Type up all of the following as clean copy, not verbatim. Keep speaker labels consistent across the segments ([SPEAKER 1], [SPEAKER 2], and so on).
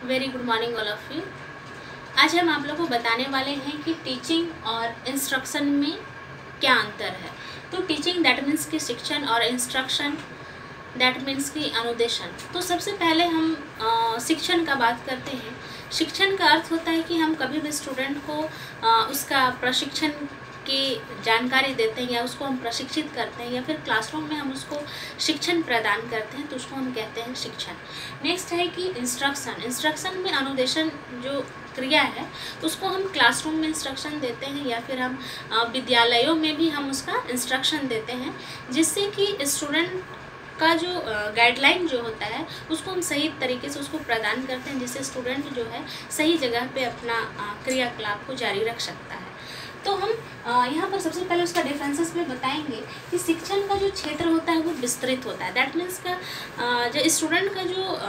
[SPEAKER 1] Very good morning all of you. आज हम आप लोगों को बताने वाले हैं कि टीचिंग और इंस्ट्रक्शन में क्या अंतर है। तो टीचिंग दैट मीन्स कि शिक्षण और इंस्ट्रक्शन दैट मीन्स कि अनुदेशन। तो सबसे पहले हम शिक्षण का बात करते हैं। शिक्षण का अर्थ होता है कि हम कभी भी स्टूडेंट को उसका प्रशिक्षण की जानकारी देते हैं या उसको हम प्रशिक्षित करते हैं या फिर क्लासरूम में हम उसको शिक्षण प्रदान करते हैं तो उसको हम कहते हैं शिक्षण। नेक्स्ट है कि इंस्ट्रक्शन में अनुदेशन जो क्रिया है उसको हम क्लासरूम में इंस्ट्रक्शन देते हैं या फिर हम विद्यालयों में भी हम उसका इंस्ट्रक्शन देते हैं, जिससे कि स्टूडेंट का जो गाइडलाइन जो होता है उसको हम सही तरीके से उसको प्रदान करते हैं, जिससे स्टूडेंट जो है सही जगह पे अपना क्रियाकलाप को जारी रख सकता है। तो हम यहाँ पर सबसे पहले उसका डिफरेंसेस में बताएंगे कि शिक्षण का जो क्षेत्र होता है वो विस्तृत होता है। दैट मीन्स का जो स्टूडेंट का जो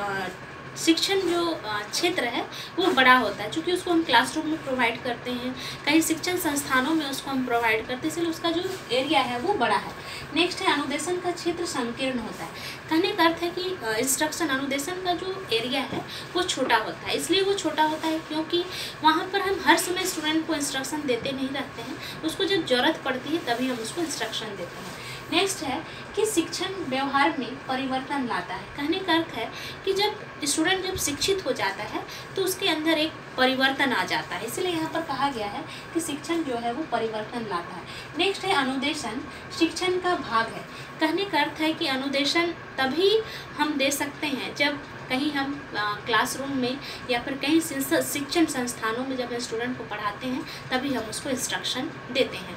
[SPEAKER 1] शिक्षण जो क्षेत्र है वो बड़ा होता है, क्योंकि उसको हम क्लासरूम में प्रोवाइड करते हैं, कहीं शिक्षण संस्थानों में उसको हम प्रोवाइड करते हैं, इसलिए उसका जो एरिया है वो बड़ा है। नेक्स्ट है अनुदेशन का क्षेत्र संकीर्ण होता है। कहने का अर्थ है कि इंस्ट्रक्शन अनुदेशन का जो एरिया है वो छोटा होता है। इसलिए वो छोटा होता है क्योंकि वहाँ पर हम हर समय स्टूडेंट को इंस्ट्रक्शन देते नहीं रहते हैं, उसको जब ज़रूरत पड़ती है तभी हम उसको इंस्ट्रक्शन देते हैं। नेक्स्ट है कि शिक्षण व्यवहार में परिवर्तन लाता है। कहने का अर्थ है कि जब स्टूडेंट जब शिक्षित हो जाता है तो उसके अंदर एक परिवर्तन आ जाता है, इसलिए यहाँ पर कहा गया है कि शिक्षण जो है वो परिवर्तन लाता है। नेक्स्ट है अनुदेशन शिक्षण का भाग है। कहने का अर्थ है कि अनुदेशन तभी हम दे सकते हैं जब कहीं हम क्लासरूम में या फिर कहीं शिक्षण संस्थानों में जब स्टूडेंट को पढ़ाते हैं तभी हम उसको इंस्ट्रक्शन देते हैं।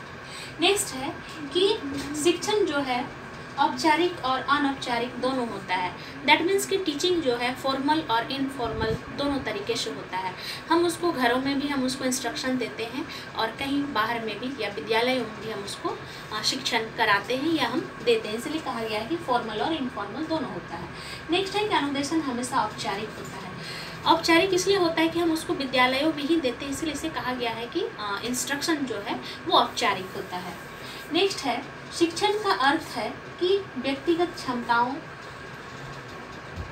[SPEAKER 1] नेक्स्ट है कि शिक्षण जो है औपचारिक और अनौपचारिक दोनों होता है। दैट मीन्स कि टीचिंग जो है फॉर्मल और इनफॉर्मल दोनों तरीके से होता है। हम उसको घरों में भी हम उसको इंस्ट्रक्शन देते हैं और कहीं बाहर में भी या विद्यालयों में भी हम उसको शिक्षण कराते हैं या हम देते हैं, इसलिए कहा गया है कि फॉर्मल और इनफॉर्मल दोनों होता है। नेक्स्ट है कि अनुदेशन हमेशा औपचारिक होता है। औपचारिक इसलिए होता है कि हम उसको विद्यालयों में ही देते हैं, इसलिए इसे कहा गया है कि इंस्ट्रक्शन जो है वो औपचारिक होता है। नेक्स्ट है शिक्षण का अर्थ है कि व्यक्तिगत क्षमताओं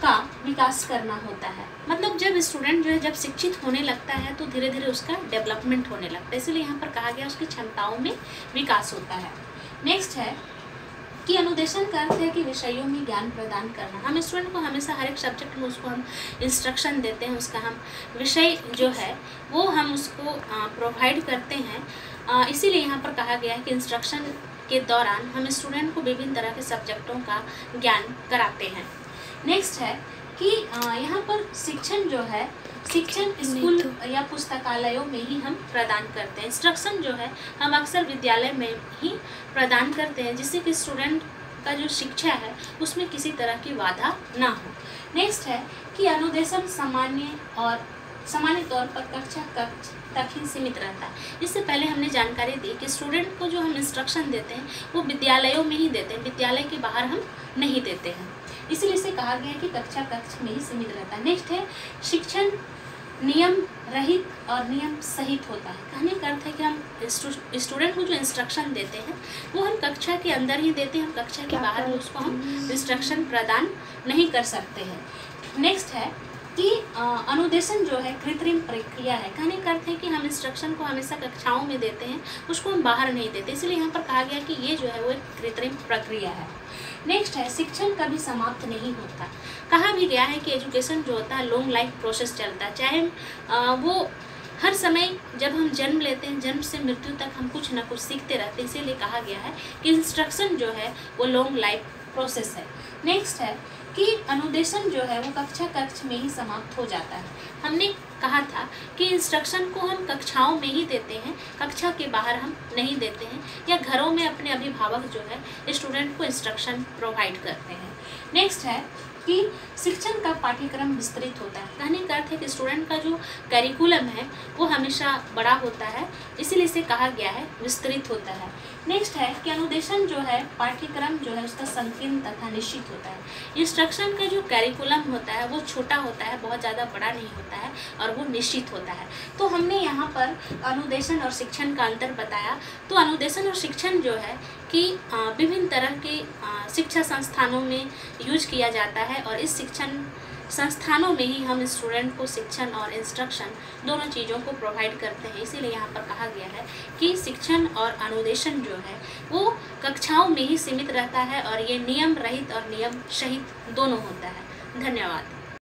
[SPEAKER 1] का विकास करना होता है। मतलब जब स्टूडेंट जो है जब शिक्षित होने लगता है तो धीरे धीरे उसका डेवलपमेंट होने लगता है, इसलिए यहाँ पर कहा गया उसकी क्षमताओं में विकास होता है। नेक्स्ट है कि अनुदेशन का अर्थ है कि विषयों में ज्ञान प्रदान करना। हम स्टूडेंट को हमेशा हर एक सब्जेक्ट में उसको हम इंस्ट्रक्शन देते हैं, उसका हम विषय जो है वो हम उसको प्रोवाइड करते हैं। इसीलिए यहाँ पर कहा गया है कि इंस्ट्रक्शन के दौरान हम स्टूडेंट को विभिन्न तरह के सब्जेक्टों का ज्ञान कराते हैं। नेक्स्ट है कि यहाँ पर शिक्षण जो है शिक्षण स्कूल या पुस्तकालयों में ही हम प्रदान करते हैं। इंस्ट्रक्शन जो है हम अक्सर विद्यालय में ही प्रदान करते हैं, जिससे कि स्टूडेंट का जो शिक्षा है उसमें किसी तरह की बाधा ना हो। नेक्स्ट है कि अनुदेशन सामान्य तौर पर कक्षा तक ही सीमित रहता है। इससे पहले हमने जानकारी दी कि स्टूडेंट को जो हम इंस्ट्रक्शन देते हैं वो विद्यालयों में ही देते हैं, विद्यालय के बाहर हम नहीं देते हैं, इसीलिए इसे कहा गया है कि कक्ष में ही सीमित रहता है। नेक्स्ट है शिक्षण नियम रहित और नियम सहित होता है। कहने का अर्थ है कि हम स्टूडेंट को जो इंस्ट्रक्शन देते हैं वो हम कक्षा के अंदर ही देते हैं, हम कक्षा के बाहर में उसको हम इंस्ट्रक्शन प्रदान नहीं कर सकते हैं। नेक्स्ट है कि अनुदेशन जो है कृत्रिम प्रक्रिया है। कहने का अर्थ है कि हम इंस्ट्रक्शन को हमेशा कक्षाओं में देते हैं, उसको हम बाहर नहीं देते, इसलिए यहाँ पर कहा गया कि ये जो है वो एक कृत्रिम प्रक्रिया है। नेक्स्ट है शिक्षण कभी समाप्त नहीं होता। कहा भी गया है कि एजुकेशन जो होता है लॉन्ग लाइफ प्रोसेस चलता है, चाहे वो हर समय जब हम जन्म लेते हैं जन्म से मृत्यु तक हम कुछ ना कुछ सीखते रहते हैं, इसीलिए कहा गया है कि इंस्ट्रक्शन जो है वो लॉन्ग लाइफ प्रोसेस है। नेक्स्ट है कि अनुदेशन जो है वो कक्ष में ही समाप्त हो जाता है। हमने कहा था कि इंस्ट्रक्शन को हम कक्षाओं में ही देते हैं, कक्षा के बाहर हम नहीं देते हैं, या घरों में अपने अभिभावक जो है स्टूडेंट को इंस्ट्रक्शन प्रोवाइड करते हैं। नेक्स्ट है कि शिक्षण का पाठ्यक्रम विस्तृत होता है। कहने का अर्थ है कि स्टूडेंट का जो करिकुलम है वो हमेशा बड़ा होता है, इसीलिए इसे कहा गया है विस्तृत होता है। नेक्स्ट है कि अनुदेशन जो है पाठ्यक्रम जो है उसका संकीर्ण तथा निश्चित होता है। इंस्ट्रक्शन का जो करिकुलम होता है वो छोटा होता है, बहुत ज़्यादा बड़ा नहीं होता है और वो निश्चित होता है। तो हमने यहाँ पर अनुदेशन और शिक्षण का अंतर बताया। तो अनुदेशन और शिक्षण जो है कि विभिन्न तरह के शिक्षा संस्थानों में यूज किया जाता है और इस शिक्षण संस्थानों में ही हम स्टूडेंट को शिक्षण और इंस्ट्रक्शन दोनों चीज़ों को प्रोवाइड करते हैं। इसीलिए यहाँ पर कहा गया है कि शिक्षण और अनुदेशन जो है वो कक्षाओं में ही सीमित रहता है और ये नियम रहित और नियम सहित दोनों होता है। धन्यवाद।